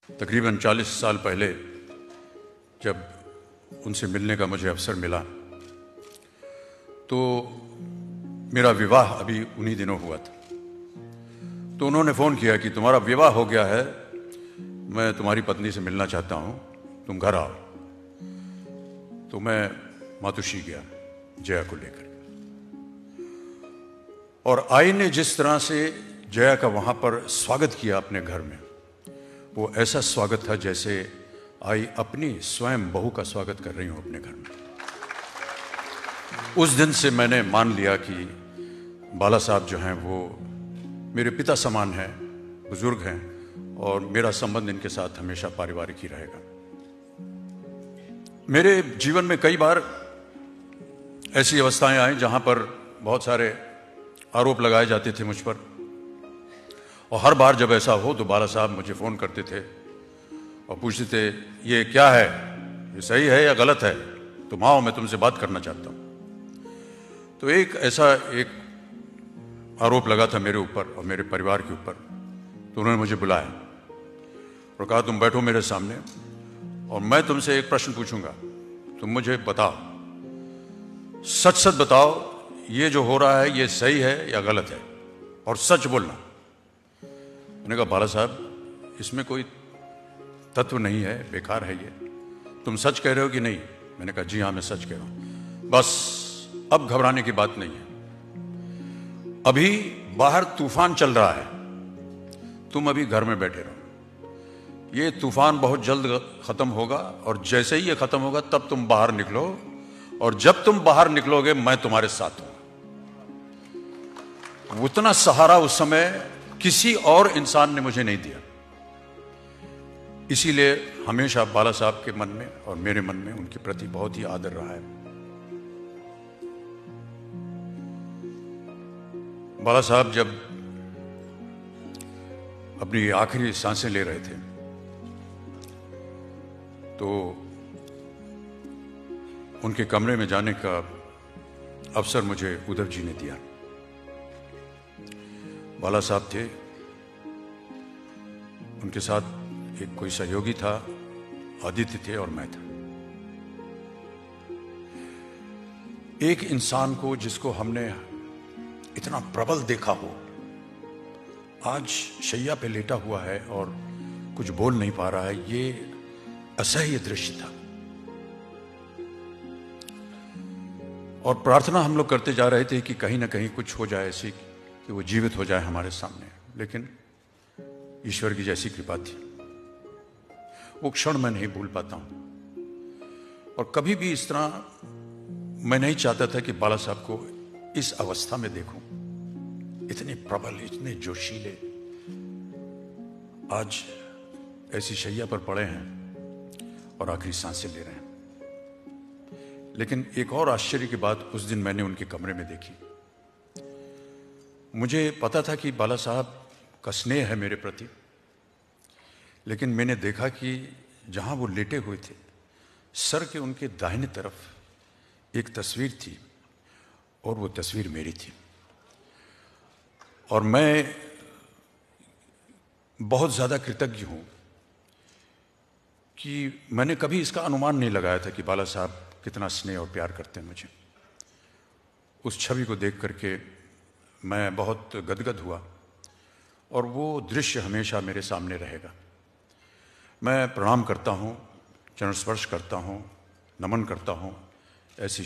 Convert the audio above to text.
तकरीबन 40 साल पहले जब उनसे मिलने का मुझे अवसर मिला तो मेरा विवाह अभी उन्हीं दिनों हुआ था। तो उन्होंने फ़ोन किया कि तुम्हारा विवाह हो गया है, मैं तुम्हारी पत्नी से मिलना चाहता हूँ, तुम घर आओ। तो मैं मातुश्री गया जया को लेकर, और आई ने जिस तरह से जया का वहाँ पर स्वागत किया अपने घर में, वो ऐसा स्वागत था जैसे आई अपनी स्वयं बहू का स्वागत कर रही हूँ अपने घर में। उस दिन से मैंने मान लिया कि बाला साहब जो हैं वो मेरे पिता समान हैं, बुजुर्ग हैं, और मेरा संबंध इनके साथ हमेशा पारिवारिक ही रहेगा। मेरे जीवन में कई बार ऐसी अवस्थाएं आई जहां पर बहुत सारे आरोप लगाए जाते थे मुझ पर, और हर बार जब ऐसा हो तो बाला साहब मुझे फ़ोन करते थे और पूछते थे ये क्या है, ये सही है या गलत है, तुम आओ, मैं तुमसे बात करना चाहता हूँ। तो एक ऐसा आरोप लगा था मेरे ऊपर और मेरे परिवार के ऊपर। तो उन्होंने मुझे बुलाया और कहा तुम बैठो मेरे सामने और मैं तुमसे एक प्रश्न पूछूंगा, तुम मुझे बताओ, सच सच बताओ, ये जो हो रहा है ये सही है या गलत है, और सच बोलना। मैंने कहा बाला साहब इसमें कोई तत्व नहीं है, बेकार है ये, तुम सच कह रहे हो कि नहीं? मैंने कहा जी हाँ मैं सच कह रहा हूं। बस अब घबराने की बात नहीं है, अभी बाहर तूफान चल रहा है, तुम अभी घर में बैठे रहो, ये तूफान बहुत जल्द खत्म होगा, और जैसे ही ये खत्म होगा तब तुम बाहर निकलो, और जब तुम बाहर निकलोगे मैं तुम्हारे साथ हूं। उतना सहारा उस समय किसी और इंसान ने मुझे नहीं दिया। इसीलिए हमेशा बाला साहब के मन में और मेरे मन में उनके प्रति बहुत ही आदर रहा है। बाला साहब जब अपनी आखिरी सांसें ले रहे थे तो उनके कमरे में जाने का अवसर मुझे उद्धव जी ने दिया। बाला साहब थे, उनके साथ एक कोई सहयोगी था, आदित्य थे, और मैं था। एक इंसान को जिसको हमने इतना प्रबल देखा हो, आज शैया पे लेटा हुआ है और कुछ बोल नहीं पा रहा है, ये असह्य दृश्य था। और प्रार्थना हम लोग करते जा रहे थे कि कहीं ना कहीं कुछ हो जाए ऐसी कि वो जीवित हो जाए हमारे सामने, लेकिन ईश्वर की जैसी कृपा थी, वो क्षण मैं नहीं भूल पाता हूं। और कभी भी इस तरह मैं नहीं चाहता था कि बाला साहब को इस अवस्था में देखूं, इतने प्रबल, इतने जोशीले, आज ऐसी शैया पर पड़े हैं और आखिरी सांसें ले रहे हैं। लेकिन एक और आश्चर्य की बात उस दिन मैंने उनके कमरे में देखी। मुझे पता था कि बाला साहब का स्नेह है मेरे प्रति, लेकिन मैंने देखा कि जहां वो लेटे हुए थे, सर के उनके दाहिने तरफ एक तस्वीर थी, और वो तस्वीर मेरी थी। और मैं बहुत ज़्यादा कृतज्ञ हूँ कि मैंने कभी इसका अनुमान नहीं लगाया था कि बाला साहब कितना स्नेह और प्यार करते हैं मुझे। उस छवि को देख करके मैं बहुत गदगद हुआ, और वो दृश्य हमेशा मेरे सामने रहेगा। मैं प्रणाम करता हूँ, चरण स्पर्श करता हूँ, नमन करता हूँ ऐसी